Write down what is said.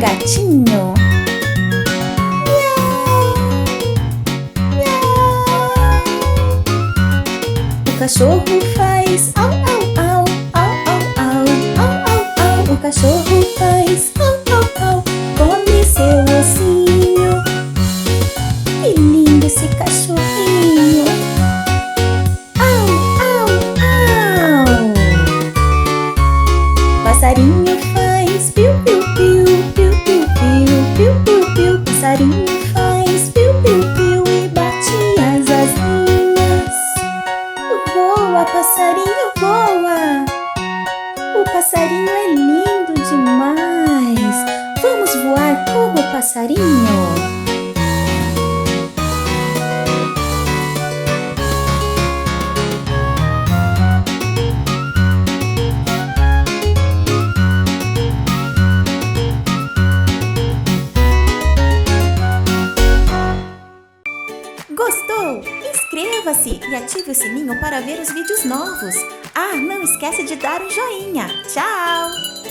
gatinho. O cachorro faz au, au, au, au, au, au, au, au, au. O cachorro faz au, au, au, come seu ossinho. Que lindo esse cachorrinho. Au, au, au. Passarinho faz piu, piu, piu, piu, piu, piu, piu, piu, piu. Passarinho faz piu, piu, piu e bate as asinhas. Voa, passarinho, voa. O passarinho é lindo demais. Vamos voar como o passarinho. Gostou? Inscreva-se e ative o sininho para ver os vídeos novos. Ah, não esquece de dar um joinha. Tchau!